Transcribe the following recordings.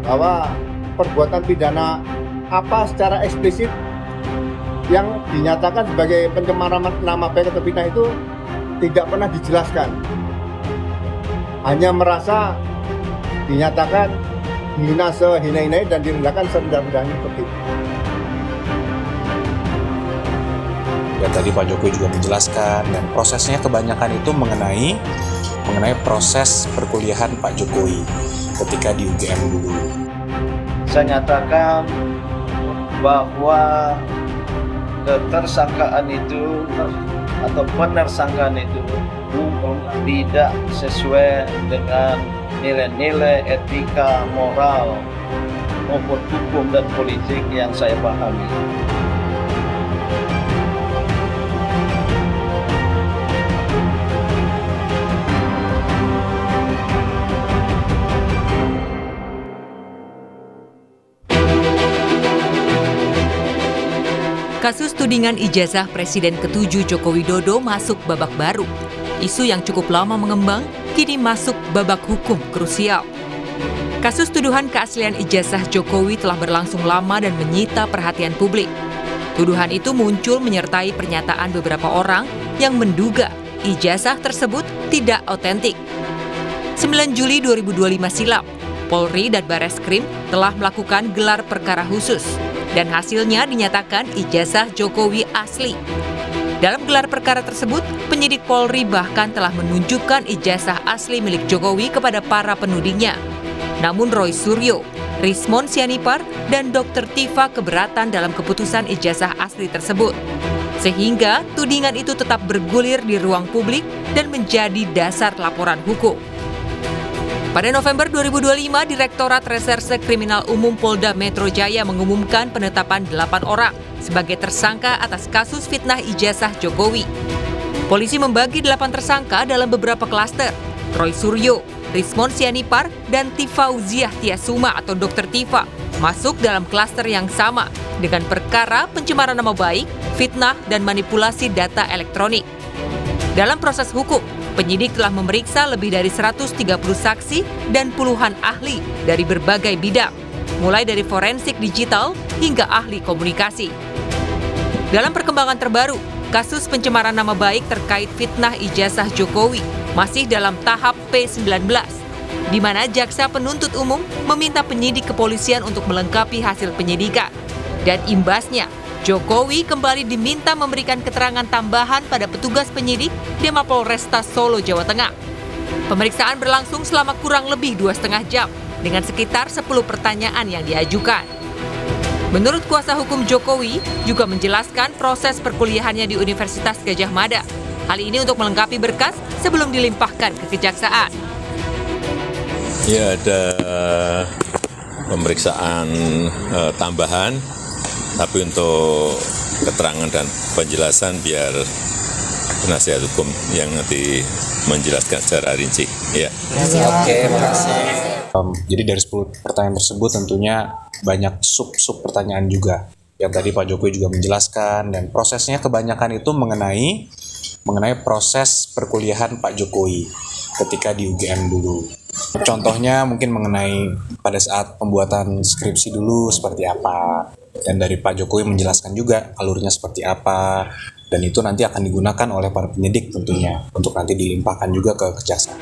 bahwa perbuatan pidana apa secara eksplisit yang dinyatakan sebagai pencemaran nama baik atau fitnah itu tidak pernah dijelaskan. Hanya merasa dinyatakan hina sehina-hinanya dan direndahkan serendah-rendahnya seperti itu. Ya tadi Pak Jokowi juga menjelaskan dan prosesnya kebanyakan itu mengenai proses perkuliahan Pak Jokowi ketika di UGM dulu. Saya nyatakan bahwa ketersangkaan itu atau penersangkaan itu tidak sesuai dengan nilai-nilai etika, moral maupun hukum dan politik yang saya pahami. Kasus tudingan ijazah Presiden ke-7 Joko Widodo masuk babak baru. Isu yang cukup lama mengembang, kini masuk babak hukum krusial. Kasus tuduhan keaslian ijazah Jokowi telah berlangsung lama dan menyita perhatian publik. Tuduhan itu muncul menyertai pernyataan beberapa orang yang menduga ijazah tersebut tidak otentik. 9 Juli 2025 silam, Polri dan Bareskrim telah melakukan gelar perkara khusus. Dan hasilnya dinyatakan ijazah Jokowi asli. Dalam gelar perkara tersebut, penyidik Polri bahkan telah menunjukkan ijazah asli milik Jokowi kepada para penudingnya. Namun Roy Suryo, Rismon Sianipar, dan Dr. Tifa keberatan dalam keputusan ijazah asli tersebut. Sehingga tudingan itu tetap bergulir di ruang publik dan menjadi dasar laporan hukum. Pada November 2025, Direktorat Reserse Kriminal Umum Polda Metro Jaya mengumumkan penetapan 8 orang sebagai tersangka atas kasus fitnah ijazah Jokowi. Polisi membagi 8 tersangka dalam beberapa klaster. Roy Suryo, Rismon Sianipar, dan Tifauziah Tiasuma atau Dr. Tifa masuk dalam klaster yang sama dengan perkara pencemaran nama baik, fitnah, dan manipulasi data elektronik. Dalam proses hukum, penyidik telah memeriksa lebih dari 130 saksi dan puluhan ahli dari berbagai bidang, mulai dari forensik digital hingga ahli komunikasi. Dalam perkembangan terbaru, kasus pencemaran nama baik terkait fitnah ijazah Jokowi masih dalam tahap P19, di mana jaksa penuntut umum meminta penyidik kepolisian untuk melengkapi hasil penyidikan. Dan imbasnya, Jokowi kembali diminta memberikan keterangan tambahan pada petugas penyidik di Mapolresta Solo, Jawa Tengah. Pemeriksaan berlangsung selama kurang lebih 2,5 jam dengan sekitar 10 pertanyaan yang diajukan. Menurut kuasa hukum Jokowi, juga menjelaskan proses perkuliahannya di Universitas Gadjah Mada. Hal ini untuk melengkapi berkas sebelum dilimpahkan ke kejaksaan. Ya, ada pemeriksaan tambahan. Tapi untuk keterangan dan penjelasan biar penasihat hukum yang nanti menjelaskan secara rinci. Ya. Oke, makasih. Jadi dari 10 pertanyaan tersebut tentunya banyak sub pertanyaan juga. Yang tadi Pak Jokowi juga menjelaskan dan prosesnya kebanyakan itu mengenai proses perkuliahan Pak Jokowi ketika di UGM dulu. Contohnya mungkin mengenai pada saat pembuatan skripsi dulu seperti apa. Dan dari Pak Jokowi menjelaskan juga alurnya seperti apa. Dan itu nanti akan digunakan oleh para penyidik tentunya untuk nanti dilimpahkan juga ke kejaksaan.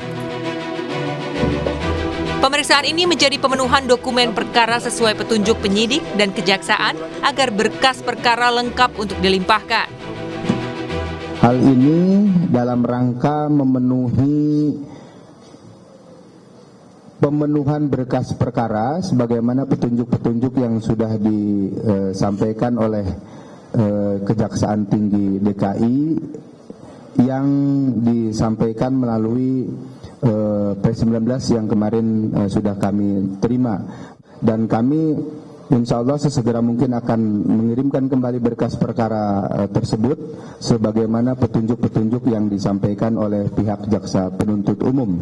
Pemeriksaan ini menjadi pemenuhan dokumen perkara sesuai petunjuk penyidik dan kejaksaan agar berkas perkara lengkap untuk dilimpahkan. Hal ini dalam rangka pemenuhan berkas perkara sebagaimana petunjuk-petunjuk yang sudah disampaikan oleh Kejaksaan Tinggi DKI yang disampaikan melalui P19 yang kemarin sudah kami terima. Dan kami insya Allah sesegera mungkin akan mengirimkan kembali berkas perkara tersebut sebagaimana petunjuk-petunjuk yang disampaikan oleh pihak jaksa penuntut umum.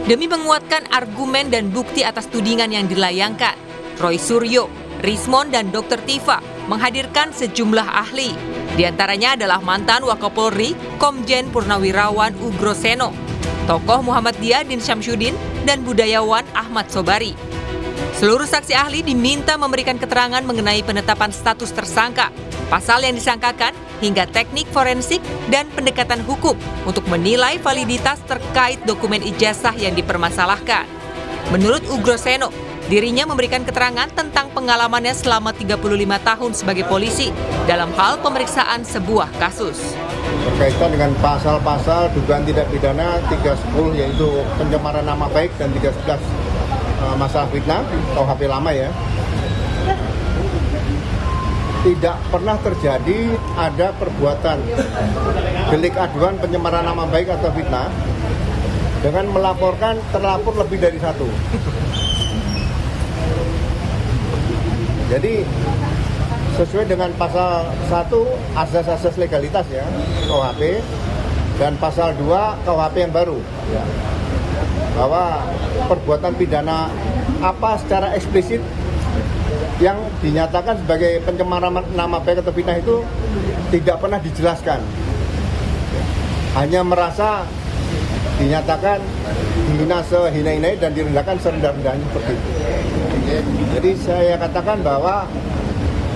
Demi menguatkan argumen dan bukti atas tudingan yang dilayangkan, Roy Suryo, Rismon, dan Dr. Tifa menghadirkan sejumlah ahli. Di antaranya adalah mantan Wakapolri, Komjen Purnawirawan Ugro Seno, tokoh Muhammadiyah Din Syamsuddin, dan budayawan Ahmad Sobari. Seluruh saksi ahli diminta memberikan keterangan mengenai penetapan status tersangka, pasal yang disangkakan, hingga teknik forensik dan pendekatan hukum untuk menilai validitas terkait dokumen ijazah yang dipermasalahkan. Menurut Ugroseno, dirinya memberikan keterangan tentang pengalamannya selama 35 tahun sebagai polisi dalam hal pemeriksaan sebuah kasus. Berkaitan dengan pasal-pasal dugaan tindak pidana 310 yaitu pencemaran nama baik dan 311 masalah fitnah, KUHP lama ya. Tidak pernah terjadi ada perbuatan delik aduan pencemaran nama baik atau fitnah dengan melaporkan terlapor lebih dari satu. Jadi sesuai dengan pasal 1 asas-asas legalitas ya KUHP dan pasal 2 KUHP yang baru ya, bahwa perbuatan pidana apa secara eksplisit yang dinyatakan sebagai pencemaran nama baik atau fitnah itu tidak pernah dijelaskan. Hanya merasa dinyatakan dihina sehina-hinai dan direndahkan serendah-rendahnya seperti itu. Jadi saya katakan bahwa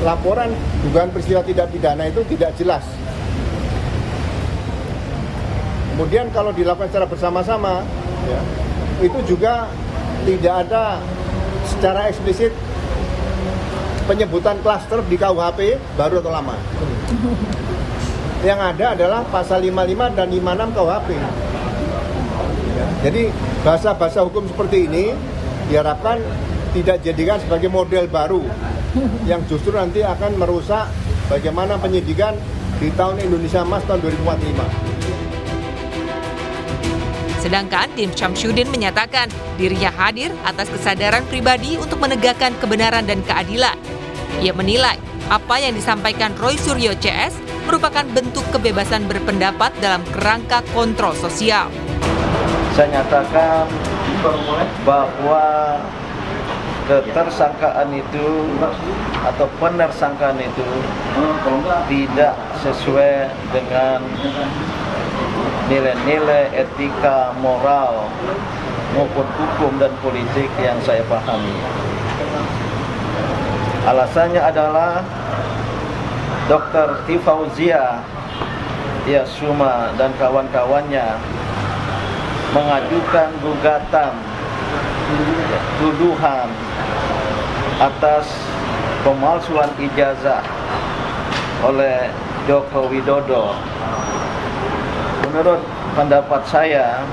laporan dugaan peristiwa tindak pidana itu tidak jelas. Kemudian kalau dilakukan secara bersama-sama, ya, itu juga tidak ada secara eksplisit penyebutan klaster di KUHP baru atau lama. Yang ada adalah pasal 55 dan 56 KUHP. Ya, jadi bahasa-bahasa hukum seperti ini diharapkan tidak jadikan sebagai model baru yang justru nanti akan merusak bagaimana penyidikan di tahun Indonesia Emas tahun 2045. Sedangkan Din Syamsuddin menyatakan dirinya hadir atas kesadaran pribadi untuk menegakkan kebenaran dan keadilan. Ia menilai apa yang disampaikan Roy Suryo CS merupakan bentuk kebebasan berpendapat dalam kerangka kontrol sosial. Saya nyatakan bahwa ketersangkaan itu atau penersangkaan itu tidak sesuai dengan nilai-nilai etika, moral, maupun hukum dan politik yang saya pahami. Alasannya adalah Dr. Tifauzia Yasuma dan kawan-kawannya mengajukan gugatan tuduhan atas pemalsuan ijazah oleh Joko Widodo. Menurut pendapat saya,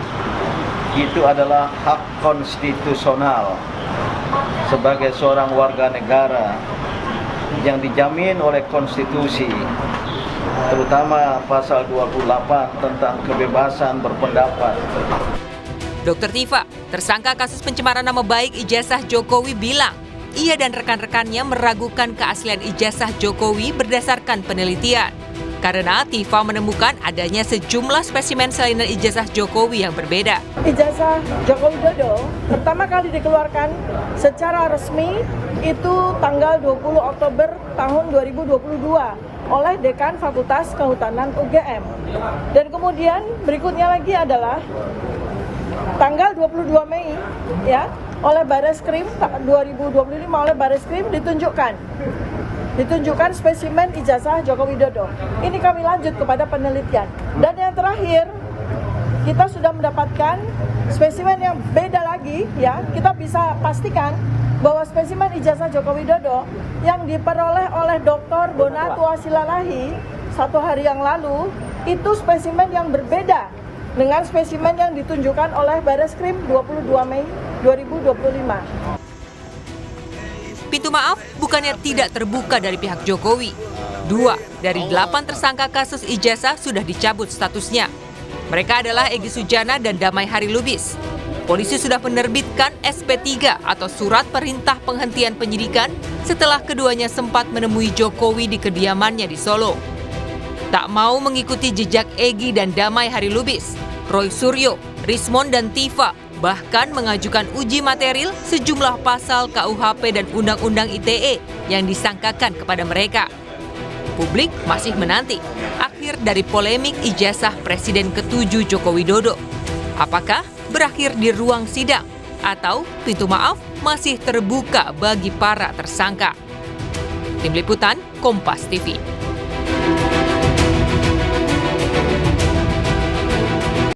itu adalah hak konstitusional sebagai seorang warga negara yang dijamin oleh konstitusi, terutama pasal 28 tentang kebebasan berpendapat. Dr. Tifa, tersangka kasus pencemaran nama baik ijazah Jokowi bilang, ia dan rekan-rekannya meragukan keaslian ijazah Jokowi berdasarkan penelitian. Karena Tifa menemukan adanya sejumlah spesimen salinan ijazah Jokowi yang berbeda. Ijazah Joko Widodo pertama kali dikeluarkan secara resmi itu tanggal 20 Oktober tahun 2022 oleh Dekan Fakultas Kehutanan UGM. Dan kemudian berikutnya lagi adalah tanggal 22 Mei ya oleh Bareskrim 2025 oleh Bareskrim ditunjukkan spesimen ijazah Joko Widodo. Ini kami lanjut kepada penelitian. Dan yang terakhir, kita sudah mendapatkan spesimen yang beda lagi ya. Kita bisa pastikan bahwa spesimen ijazah Joko Widodo yang diperoleh oleh Dr. Bonatu Asilalahi 1 hari yang lalu itu spesimen yang berbeda dengan spesimen yang ditunjukkan oleh Bareskrim 22 Mei 2025. Pintu maaf bukannya tidak terbuka dari pihak Jokowi. 2 dari 8 tersangka kasus ijazah sudah dicabut statusnya. Mereka adalah Egy Sujana dan Damai Harilubis. Polisi sudah menerbitkan SP3 atau surat perintah penghentian penyidikan setelah keduanya sempat menemui Jokowi di kediamannya di Solo. Tak mau mengikuti jejak Egy dan Damai Harilubis, Roy Suryo, Rismond dan Tifa bahkan mengajukan uji material sejumlah pasal KUHP dan Undang-Undang ITE yang disangkakan kepada mereka. Publik masih menanti akhir dari polemik ijazah Presiden ke-7 Joko Widodo. Apakah berakhir di ruang sidang atau pintu maaf masih terbuka bagi para tersangka? Tim Liputan Kompas TV.